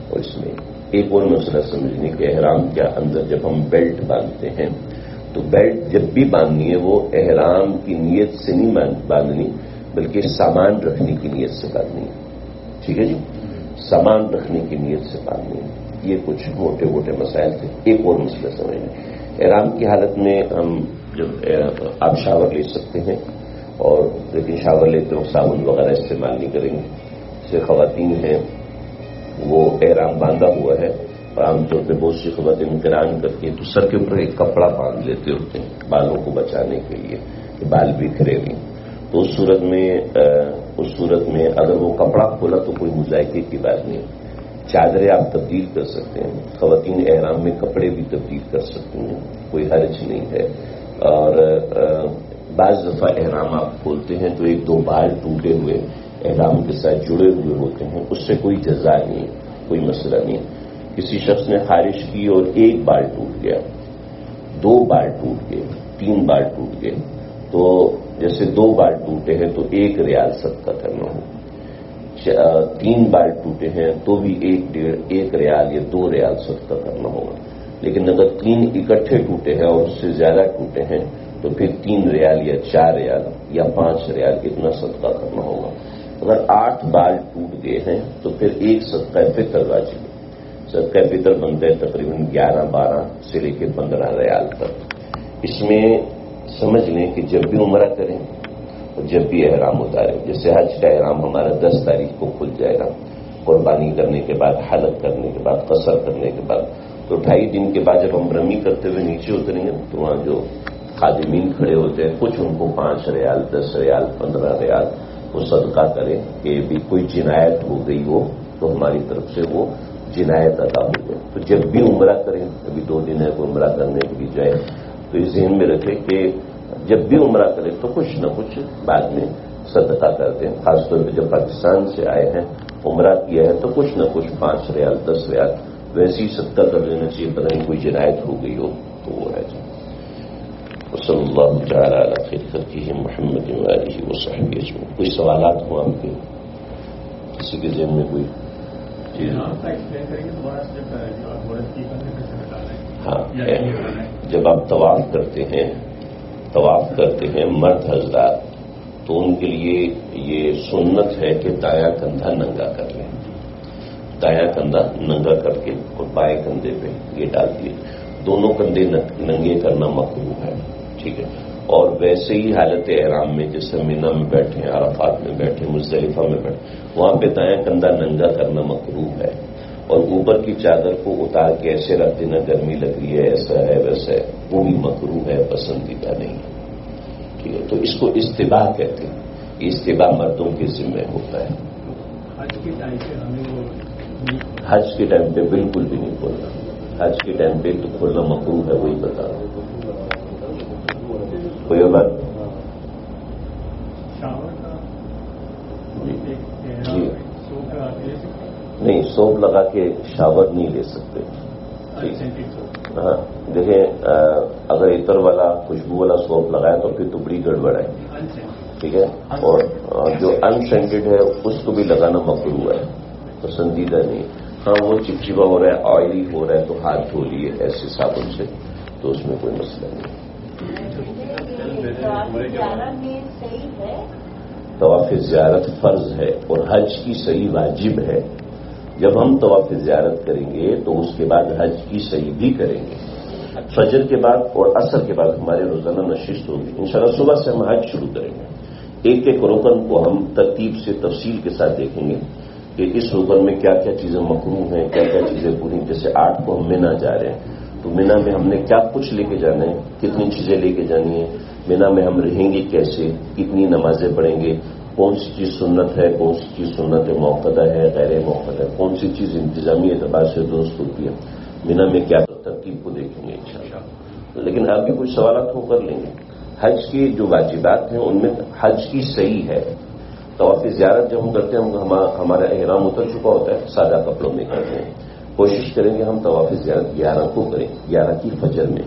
اور اس میں ایک اور مسئلہ سمجھنے کہ احرام کے اندر جب ہم بیلٹ باندھتے ہیں تو بیلٹ جب بھی باندھنی ہے وہ احرام کی نیت سے نہیں باندھنی، بلکہ سامان رکھنے کی نیت سے باندھنی ہے. ٹھیک ہے جی، سامان رکھنے کی نیت سے باندھنی ہے. یہ کچھ موٹے موٹے مسائل تھے. ایک اور مسئلہ سمجھیں، احرام کی حالت میں ہم جب آپ شاور لے سکتے ہیں، اور لیکن شاور لیتے وقت صابن وغیرہ استعمال نہیں کریں گے. جیسے خواتین ہیں وہ احرام باندھا ہوا ہے، اور عام طور پہ بہت سی خواتین قران کرتی ہیں تو سر کے اوپر ایک کپڑا باندھ لیتے ہوتے ہیں بالوں کو بچانے کے لیے کہ بال بکھرے نہیں. تو اس صورت میں اگر وہ کپڑا کھولا تو کوئی مذائقے کی بات نہیں. چادریں آپ تبدیل کر سکتے ہیں، خواتین احرام میں کپڑے بھی تبدیل کر سکتی ہیں، کوئی حرج نہیں ہے. اور بعض دفعہ احرام آپ کھولتے ہیں تو ایک دو بال ٹوٹے ہوئے احرام کے ساتھ جڑے ہوئے ہوتے ہیں، اس سے کوئی جزا نہیں، کوئی مسئلہ نہیں. کسی شخص نے خارش کی اور ایک بال ٹوٹ گیا، دو بال ٹوٹ گئے، تین بال ٹوٹ گئے، تو جیسے دو بال ٹوٹے ہیں تو 1 ریال صدقہ کرنا ہو. 3 بال ٹوٹے ہیں تو بھی 1 ریال یا 2 ریال صدقہ کرنا ہوگا. لیکن اگر 3 اکٹھے ٹوٹے ہیں اور اس سے زیادہ ٹوٹے ہیں تو پھر 3 ریال یا 4 ریال یا 5 ریال اتنا صدقہ کرنا ہوگا. اگر 8 بال ٹوٹ گئے ہیں تو پھر ایک صدقہ فطر واجب ہے. صدقہ فطر بنتا ہے تقریباً 11-12 سے لے کے 15 ریال تک. اس میں سمجھ لیں کہ جب بھی عمرہ کریں اور جب بھی احرام اتاریں، جیسے حج کا احرام ہمارا 10 تاریخ کو کھل جائے گا، قربانی کرنے کے بعد، حلق کرنے کے بعد، قصر کرنے کے بعد، تو 2.5 دن کے بعد جب ہم رمی کرتے ہوئے نیچے اتریں گے تو وہاں جو خادمین کھڑے ہوتے ہیں، کچھ ان کو 5 ریال، 10 ریال، 15 ریال وہ صدقہ کریں کہ بھی کوئی جنایت ہو گئی ہو تو ہماری طرف سے وہ جنایت ادا ہو جائے. تو جب بھی عمرہ کریں، ابھی 2 دن ہے کوئی عمرہ کرنے کے لیے جائے تو اس ذہن میں رکھے کہ جب بھی عمرہ کریں تو کچھ نہ کچھ بعد میں صدقہ کرتے ہیں. خاص طور پہ جب پاکستان سے آئے ہیں، عمرہ کیا ہے تو کچھ نہ کچھ 5 ریال، 10 ریال ویسی صدقہ کر لینا چاہیے. پتہ نہیں کوئی جنایت ہو گئی ہو تو وہ ہے. وصلی اللہ تعالی علی خیر خلقہ محمد وآلہ وصحبہ اجمعین. کوئی سوالات ہوں آپ کے، کسی کے ذہن میں کوئی چیز؟ ہاں، جب آپ طواف کرتے ہیں مرد حضرات تو ان کے لیے یہ سنت ہے کہ دایاں کندھا ننگا کر لیں. دایاں کندھا ننگا کر کے اور بائیں کندھے پہ یہ ڈال دیے. دونوں کندھے ننگے کرنا مکروہ ہے، ٹھیک ہے. اور ویسے ہی حالت احرام میں جیسے مینا میں بیٹھے، عرفات میں بیٹھے، مزدلفہ میں بیٹھے، وہاں پہ دایاں کندھا ننگا کرنا مکروہ ہے. اور اوپر کی چادر کو اتار کے ایسے رکھ دینا، گرمی لگ رہی ہے، ایسا ہے ویسا ہے، وہ بھی مکروہ ہے، پسندیدہ نہیں ہے، ٹھیک ہے. تو اس کو استباح کہتے ہیں. یہ استباح مردوں کے ذمہ ہوتا ہے. حج کے ٹائم پہ بالکل بھی نہیں کھولنا. حج کے ٹائم پہ تو کھولنا مکروہ ہے، وہی بتا رہا ہوں. کوئی بات جی نہیں، سوپ لگا کے شاور نہیں لے سکتے. ہاں دیکھیں، اگر عطر والا خوشبو والا سوپ لگائے تو پھر تو بڑی گڑبڑ ہے، ٹھیک ہے. اور جو انسینٹڈ ہے اس کو بھی لگانا مکروہ ہے، پسندیدہ نہیں. ہاں وہ چپچپا ہو رہا ہے، آئلی ہو رہا ہے تو ہاتھ دھو لیے ایسے صابن سے، تو اس میں کوئی مسئلہ نہیں. طواف زیارت فرض ہے اور حج کی صحیح واجب ہے. جب ہم طواف زیارت کریں گے تو اس کے بعد حج کی صحیح بھی کریں گے. فجر کے بعد اور عصر کے بعد ہمارے روزانہ نشست ہوگی. انشاءاللہ صبح سے ہم حج شروع کریں گے. ایک ایک رکن کو ہم ترتیب سے تفصیل کے ساتھ دیکھیں گے کہ اس رکن میں کیا کیا چیزیں مکروہ ہیں، کیا کیا چیزیں پوری. جیسے 8 کو ہم مینا جا رہے ہیں تو مینا میں ہم نے کیا کچھ لے کے جانا ہے، کتنی چیزیں لے کے جانی ہے، مینا میں ہم رہیں گے کیسے، کتنی نمازیں پڑھیں گے، کون سی چیز سنت ہے، کون سی چیز سنت موقدہ ہے، غیر موقدہ ہے، کون سی چیز انتظامی اعتبار سے درست ہوتی ہے. مینا میں کیا ترتیب کو دیکھیں گے انشاءاللہ. لیکن آپ بھی کچھ سوالات ہو کر لیں گے. حج کی جو واجبات ہیں ان میں حج کی صحیح ہے. طواف زیارت جب ہم کرتے ہیں ہمارا احرام اتر چکا ہوتا ہے، سادہ کپڑوں میں کرتے ہیں. کوشش کریں گے ہم طواف زیارت 11 کو کریں، 11 کی فجر میں.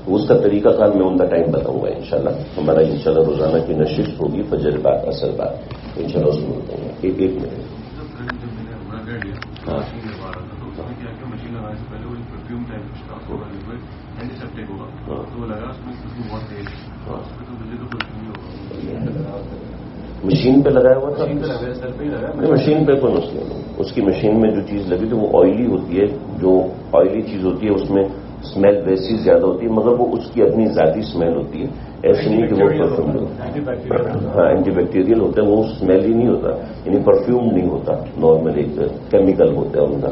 اس کا طریقہ کار میں ان کا ٹائم بتاؤں گا انشاءاللہ. ہمارا انشاءاللہ روزانہ کی نشست ہوگی فجر بعد، عصر بعد، انشاءاللہ اس میں بتاؤں گا. ایک منٹ. ہاں مشین پہ لگایا ہوا تھا، نہیں مشین پہ کوئی مسئلہ نہیں. اس کی مشین میں جو چیز لگی تھی وہ آئلی ہوتی ہے. جو آئلی چیز ہوتی ہے اس میں اسمیل ویسی زیادہ ہوتی ہے، مگر وہ اس کی اپنی ذاتی اسمیل ہوتی ہے. ایسے نہیں کہ وہ پرفیوم، ہاں اینٹی بیکٹیریل ہوتا ہے، وہ اسمیل ہی نہیں ہوتا، یعنی پرفیوم نہیں ہوتا. نارمل ایک کیمیکل ہوتا ہے ان کا.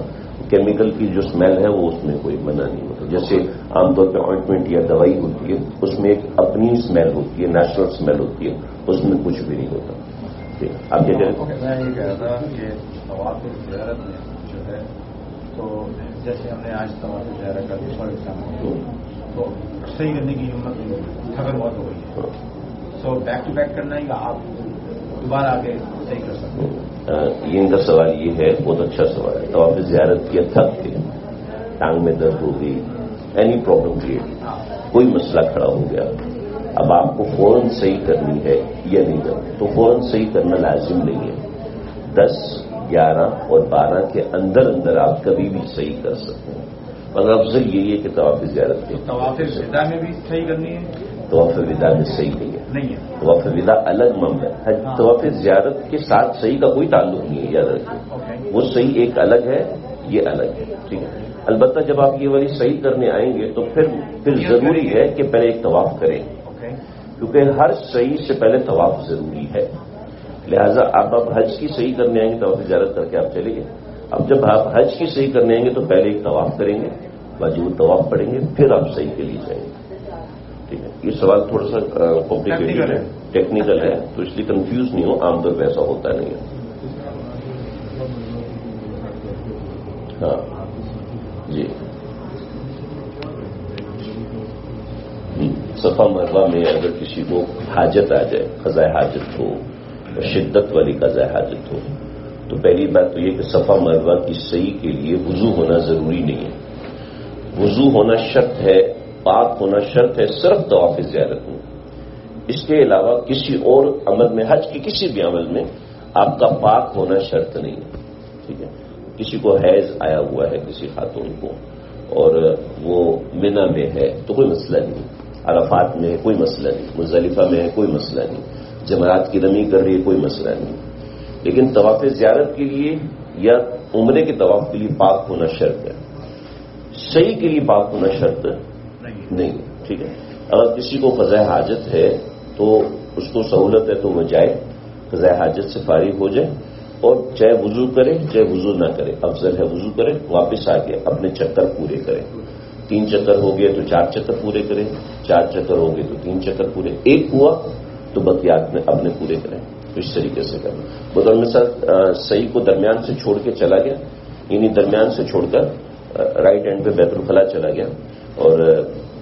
کیمیکل کی جو اسمیل ہے وہ اس میں کوئی منع نہیں ہوتا. جیسے عام طور پہ آئنٹمنٹ یا دوائی ہوتی ہے اس میں ایک اپنی اسمیل ہوتی ہے، نیچرل اسمیل ہوتی ہے، اس میں کچھ بھی نہیں ہوتا. آپ کیا کہہ رہے ہیں؟ میں یہ کہہ رہا تھا کہ طواف زیارت میں جو ہے تو جیسے ہم نے آج طواف زیارت کا دوسرا ایگزام تو صحیح کرنے کی ہمت تھکن بہت ہو گئی ہے. سو بیک ٹو بیک کرنا ہے یا آپ دوبارہ آ کے صحیح کر سکتے ہیں؟ یہ ان کا سوال یہ ہے، بہت اچھا سوال ہے. طواف زیارت کیا تھک کے ٹانگ میں درد ہو گئی، اینی پرابلم کریٹ، کوئی مسئلہ کھڑا ہو گیا، اب آپ کو فوراً صحیح کرنی ہے یا نہیں کرنی، تو فوراً صحیح کرنا لازم نہیں ہے. 10، 11 اور 12 کے اندر آپ کبھی بھی صحیح کر سکتے ہیں. مگر افضل یہی ہے کہ طواف زیارت کے طواف وداع میں بھی صحیح کرنی ہے. طواف وداع میں صحیح نہیں ہے. نہیں ہے. طواف ودا الگ معاملہ ہے. طواف زیارت کے ساتھ صحیح کا کوئی تعلق نہیں ہے، یاد رکھیے. وہ صحیح ایک الگ ہے، یہ الگ ہے. ٹھیک ہے. البتہ جب آپ یہ والی صحیح کرنے آئیں گے تو پھر ضروری ہے کہ پہلے ایک طواف کریں، کیونکہ ہر صحیح سے پہلے طواف ضروری ہے. لہذا اب حج کی صحیح کرنے آئیں گے، طواف زیارت کر کے آپ چلے گئے. اب جب آپ حج کی صحیح کرنے آئیں گے تو پہلے ایک طواف کریں گے، واجب طواف پڑھیں گے، پھر آپ صحیح کے لیے جائیں گے. ٹھیک ہے. یہ سوال تھوڑا سا کمپلیکیٹڈ ہے، ٹیکنیکل ہے، تو اس لیے کنفیوز نہیں ہو. عام طور پہ ایسا ہوتا نہیں ہے. ہاں جی. صفا مروا میں اگر کسی کو حاجت آ جائے، قضاء حاجت ہو، شدت والی قضاء حاجت ہو، تو پہلی بات تو یہ کہ صفا مروا کی صحیح کے لیے وضو ہونا ضروری نہیں ہے. وضو ہونا شرط ہے، پاک ہونا شرط ہے صرف طواف زیارت میں. اس کے علاوہ کسی اور عمل میں، حج کی کسی بھی عمل میں آپ کا پاک ہونا شرط نہیں ہے. ٹھیک ہے. کسی کو حیض آیا ہوا ہے کسی خاتون کو اور وہ منا میں ہے تو کوئی مسئلہ نہیں، عرفات میں ہے کوئی مسئلہ نہیں، مزدلفہ میں ہے کوئی مسئلہ نہیں، جمرات کی رمی کر رہی ہے کوئی مسئلہ نہیں. لیکن طواف زیارت کے لیے یا عمرے کے طواف کے لیے پاک ہونا شرط ہے. صحیح کے لیے پاک ہونا شرط نہیں. ٹھیک ہے. اگر کسی کو قضاء حاجت ہے تو اس کو سہولت ہے تو وہ جائے، قضاء حاجت سے فارغ ہو جائے، اور چاہے وضو کرے چاہے وضو نہ کرے، افضل ہے وضو کرے، واپس آ کے اپنے چکر پورے کرے. 3 چکر ہو گئے تو 4 چکر پورے کریں، 4 چکر ہو گئے تو 3 چکر پورے، 1 ہوا تو بقیات میں اپنے پورے کریں. تو اس طریقے سے کریں. بطور مثال صحیح کو درمیان سے چھوڑ کے چلا گیا، یعنی درمیان سے چھوڑ کر رائٹ ہینڈ پہ بیت الخلا چلا گیا اور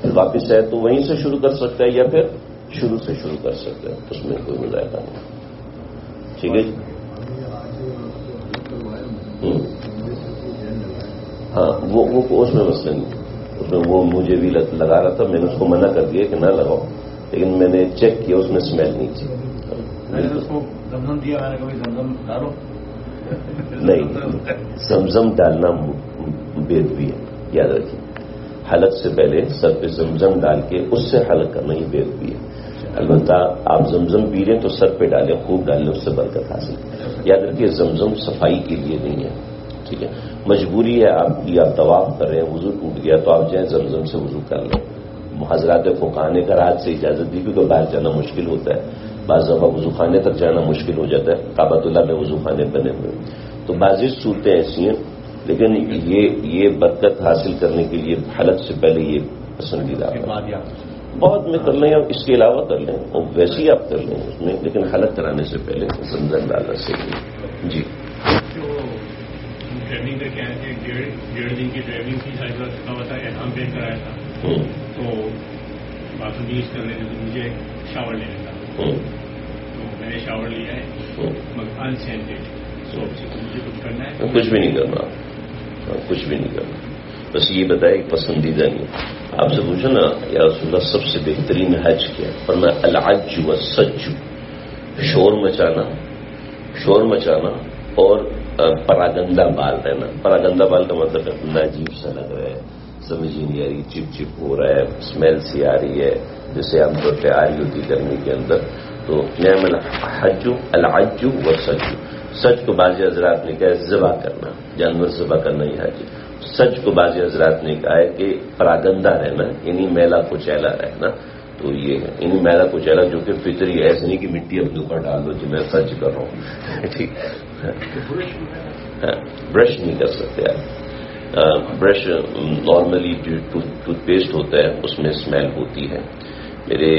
پھر واپس ہے تو وہیں سے شروع کر سکتا ہے یا پھر شروع سے شروع کر سکتا ہے، اس میں کوئی مذائقہ نہیں. ٹھیک ہے جی. ہاں وہ اس میں مسئلہ نہیں. اس میں وہ مجھے بھی لگا رہا تھا، میں نے اس کو منع کر دیا کہ نہ لگاؤ، لیکن میں نے چیک کیا اس میں اسمیل نہیں تھی. میں نے اس کو زمزم دیا، میں نے کبھی زمزم ڈالو نہیں، زمزم ڈالنا بید بھی ہے، یاد رکھیے. حلق سے پہلے سر پہ زمزم ڈال کے اس سے حلق کرنا ہی بید بھی ہے. البتہ آپ زمزم پی رہے ہیں تو سر پہ ڈالیں، خوب ڈالیں، اس سے برکت حاصل. یاد رکھیے زمزم صفائی کے لیے نہیں ہے. ٹھیک ہے. مجبوری ہے آپ کی، آپ طواف کر رہے ہیں، وضو ٹوٹ گیا تو آپ جائیں زمزم سے وضو کر لیں. حضرات فقہاء نے کراہت سے اجازت دی کیونکہ باہر جانا مشکل ہوتا ہے، بعض دفعہ وضو خانے تک جانا مشکل ہو جاتا ہے. کعبۃ اللہ میں وضو خانے بنے ہوئے تو بعض صورتیں ایسی ہیں، لیکن یہ برکت حاصل کرنے کے لیے حلق سے پہلے یہ پسندیدہ ہے. بہت میں کر لیں یا اس کے علاوہ کر لیں، اور ویسے ہی آپ کر لیں اس میں، لیکن حلق کرانے سے پہلے زمزم ڈالنا صحیح. جی. ٹریولنگ کر کے آئے تھے، 1.5 دن کی ٹریولنگ کی، ساری بات کا بتا احرام پہن کر آیا تھا، تو باتھ روم یوز کر رہے تھے تو مجھے شاور لینا تھا، تو میں نے شاور لیا ہے انسینٹیڈ سوپ سے. مجھے کچھ کرنا ہے؟ کچھ بھی نہیں کرنا، کچھ بھی نہیں کرنا. بس یہ بتائے کہ پسندیدہ نہیں. آپ سے پوچھو نا یا رسول اللہ سب سے بہترین حج کیا؟ ورنہ العج والسج، شور مچانا اور پراگندہ بال رہنا. پراگندہ بال کا مطلب ہے عجیب سا لگ رہا ہے، سمجھ ہی نہیں آ رہی، چپ چپ ہو رہا ہے، اسمیل سی آ رہی ہے جیسے عام طور پہ آ رہی ہوتی گرمی کے اندر. تو نعم الحج العج والسج. سج کو بعض حضرات نے کہا ہے ذبح کرنا، جانور ذبح کرنا ہی حج. سج کو بعض حضرات نے کہا ہے کہ پراگندہ رہنا، یعنی میلا کچیلا رہنا. تو یہ ہے، یعنی میلا کچیلا جو کہ فطری ہے، ایسے نہیں کہ مٹی اپنے اوپر ڈال دو جو میں سج کر رہا ہوں. ٹھیک. برش نہیں کر سکتے آپ. برش نارملی جو ٹوتھ پیسٹ ہوتا ہے اس میں اسمیل ہوتی ہے. میرے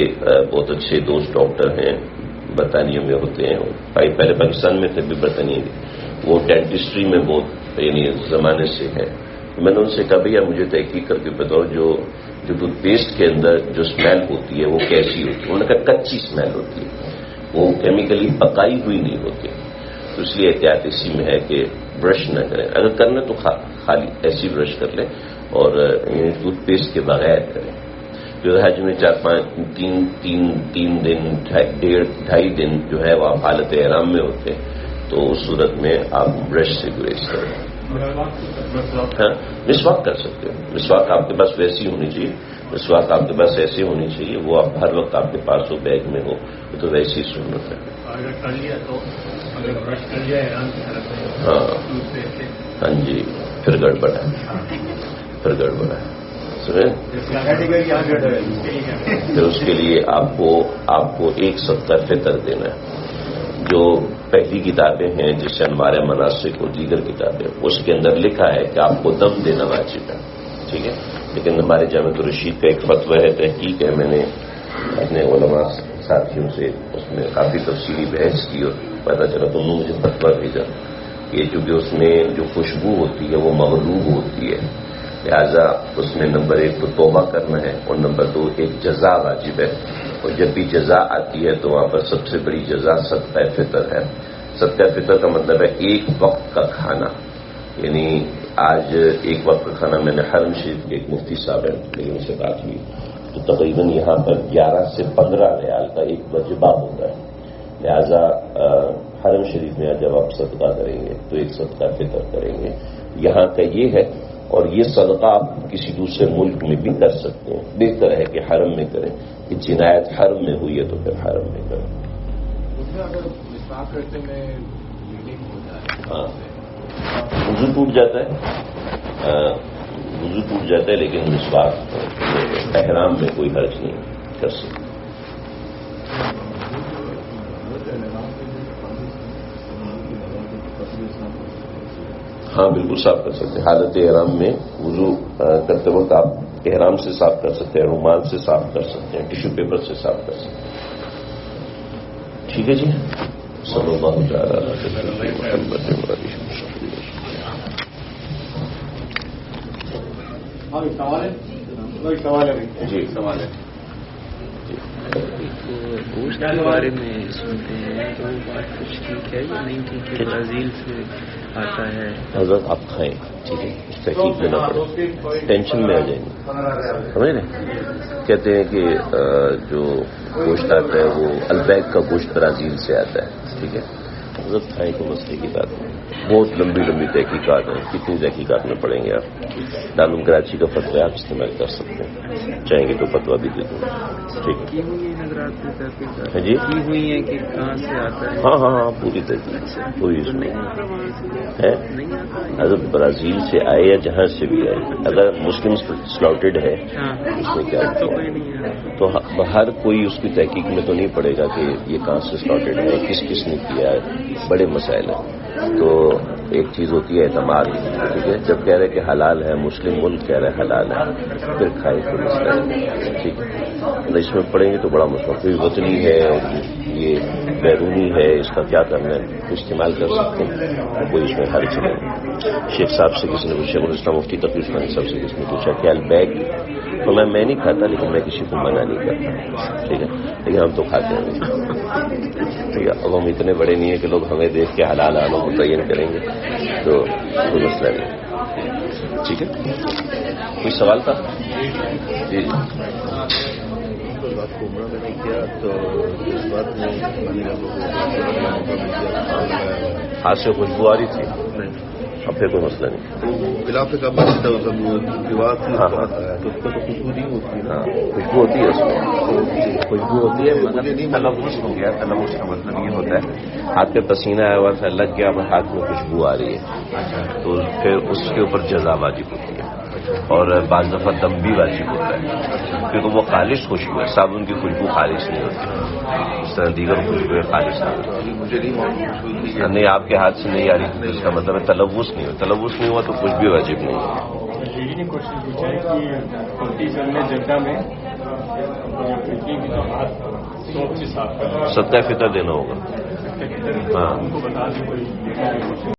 بہت اچھے دوست ڈاکٹر ہیں، برطانیہ میں ہوتے ہیں، پہلے پاکستان میں تھے بھی برطانیہ میں، وہ ڈینٹسٹری میں بہت یعنی زمانے سے ہے. میں نے ان سے کہا بھیا مجھے تحقیق کر کے بتاؤ جو ٹوتھ پیسٹ کے اندر جو اسمیل ہوتی ہے وہ کیسی ہوتی ہے. انہوں نے کہا کچی اسمیل ہوتی ہے، وہ کیمیکلی پکائی ہوئی نہیں ہوتی. تو اس لیے احتیاط اسی میں ہے کہ برش نہ کریں، اگر کرنا تو خالی ایسی برش کر لیں اور ٹوتھ پیسٹ کے بغیر کریں. جو حج میں 3 دن 2.5 دن جو ہے وہ آپ حالت احرام میں ہوتے ہیں، تو اس صورت میں آپ برش سے گریز کریں. ہاں مسواک کر سکتے ہو. مسواک آپ کے پاس ویسی ہونی چاہیے. مسواک آپ کے پاس ایسی ہونی چاہیے وہ آپ ہر وقت آپ کے پاس ہو, بیگ میں ہو, تو ویسی سنت ہے. اگر کر لیا تو اگر برش کر لیا ایران کی حالت میں ہاں جی پھر گڑبڑ ہے. پھر اس کے لیے آپ کو ایک صدقہ فطر دینا ہے. جو پہلی کتابیں ہیں جس سے ہمارے مناسک اور دیگر کتابیں اس کے اندر لکھا ہے کہ آپ کو دم دینا واجب ہے, ٹھیک ہے. لیکن ہمارے جامع الرشید کا ایک فتویٰ ہے, تحقیق ہے, میں نے اپنے علماء ساتھیوں سے اس میں کافی تفصیلی بحث کی اور پتہ چلا تو انہوں نے مجھے فتویٰ بھیجا کہ چونکہ اس میں جو خوشبو ہوتی ہے وہ مغلوب ہوتی ہے, لہذا اس میں نمبر 1 تو توبہ کرنا ہے اور نمبر 2 ایک جزا واجب ہے. اور جب بھی جزا آتی ہے تو وہاں پر سب سے بڑی جزا صدقہ فطر ہے. صدقہ فطر کا مطلب ہے ایک وقت کا کھانا. یعنی آج ایک وقت کا کھانا میں نے حرم شریف کے ایک مفتی صاحب ہیں لیکن ان سے بات ہوئی تو تقریباً یہاں پر 11 سے 15 ریال کا ایک وجبہ ہوتا ہے. لہذا حرم شریف میں جب آپ صدقہ کریں گے تو ایک صدقہ فطر کریں گے. یہاں کا یہ ہے, اور یہ صدقہ آپ کسی دوسرے ملک میں بھی کر سکتے ہیں. بہتر ہے کہ حرم میں کریں, کہ جنایت حرم میں ہوئی ہے تو پھر حرم میں کریں. ہاں وضو ٹوٹ جاتا ہے, لیکن مسواک احرام میں کوئی حرج نہیں کر سکتے. ہاں بالکل صاف کر سکتے ہیں. حالت احرام میں وضو کرتے وقت آپ احرام سے صاف کر سکتے ہیں, رومال سے صاف کر سکتے ہیں, ٹیشو پیپر سے صاف کر سکتے ہیں. ٹھیک ہے جی. صلی اللہ جی سوال ہے. گوشت کے بارے میں سنتے ہیں تو بات کچھ ٹھیک ہے یا نہیں ٹھیک ہے؟ برازیل سے آتا ہے. حضرت آپ کھائیں, ٹھیک ہے, اس تحقیق میں نہ پڑے, ٹینشن میں آ جائیں گے. سمجھ رہے کہتے ہیں کہ جو گوشت آتا ہے وہ البیک کا گوشت برازیل سے آتا ہے, ٹھیک ہے. حضرت کھائیں تو مسئلے کی بات ہے. بہت لمبی تحقیقات ہیں, کتنی تحقیقات میں پڑیں گے آپ. دارالعلوم کراچی کا فتویٰ آپ استعمال کر سکتے ہیں, چاہیں گے تو فتویٰ بھی دے دوں. ٹھیک ہے جی, کی ہوئی ہے کہ کہاں سے آتا ہے. ہاں پوری تحقیق کوئی ہے. اگر برازیل سے آئے یا جہاں سے بھی آئے, اگر مسلم سلاؤٹڈ ہے اس میں کیا تو ہر کوئی اس کی تحقیق میں تو نہیں پڑے گا کہ یہ کہاں سے سلاؤٹڈ ہے, کس نے کیا ہے. بڑے مسائل ہیں. تو ایک چیز ہوتی ہے اعتماد, ٹھیک ہے. جب کہہ رہے کہ حلال ہے, مسلم ملک کہہ رہے حلال ہے, پھر کھائے تو مسئلہ ہے, ٹھیک ہے. اس میں پڑھیں گے تو بڑا مسئلہ. کوئی وطنی ہے, یہ بیرونی ہے, اس کا کیا کرنا ہے, استعمال کر سکتے ہیں, کوئی اس میں حرج نہیں. شیخ صاحب سے کسی نے پوچھا, شیخ الاسلام مفتی تقی عثمانی صاحب سے کسی نے پوچھا کہ البیگ, تو میں نہیں کھاتا, لیکن میں کسی کو منع نہیں کرتا, ٹھیک ہے. لیکن ہم تو کھاتے ہیں, ٹھیک ہے. اب ہم اتنے بڑے نہیں ہیں کہ لوگ ہمیں دیکھ کے حلال حالوں متعین کریں گے, تو کوئی مسئلہ نہیں, ٹھیک ہے. کوئی سوال تھا؟ جی بات کو عمرہ میں نہیں کیا تو اس بات میں ہاتھ سے خوشبو آ رہی تھی, اب پھر کوئی مسئلہ نہیں. خلاف کا بات وواد سے آتا ہے تو اس کو تو خوشبو نہیں ہوتی ہے. ہاں خوشبو ہوتی ہے, اس میں خوشبو ہوتی ہے, مگر تلوث ہو گیا. تلوث کا مطلب یہ ہوتا ہے ہاتھ پہ پسینہ آیا ہوا تھا, لگ گیا, اب ہاتھ میں خوشبو آ رہی ہے, تو پھر اس کے اوپر جزا واجب ہوتی ہے. اور بعض دفعہ دم بھی واجب ہوتا ہے, کیونکہ وہ خالص خوشبو ہے. صابن کی خوشبو خالص نہیں ہوتی, اس طرح دیگر خوشبوئیں خالص نہیں ہوتی. مجھے نہیں, آپ کے ہاتھ سے نہیں آ رہی, اس کا مطلب ہے تلوث نہیں ہوا. تلوث نہیں ہوا تو کچھ بھی واجب نہیں ہے. جی نے کوشچن پوچھا ہے کہ پلٹی کرنے جگہ میں تو ہاتھ سوپ سے صاف کرنا, صدقہ فطر دینا ہوگا. ہاں ان کو بتا دیں کوئی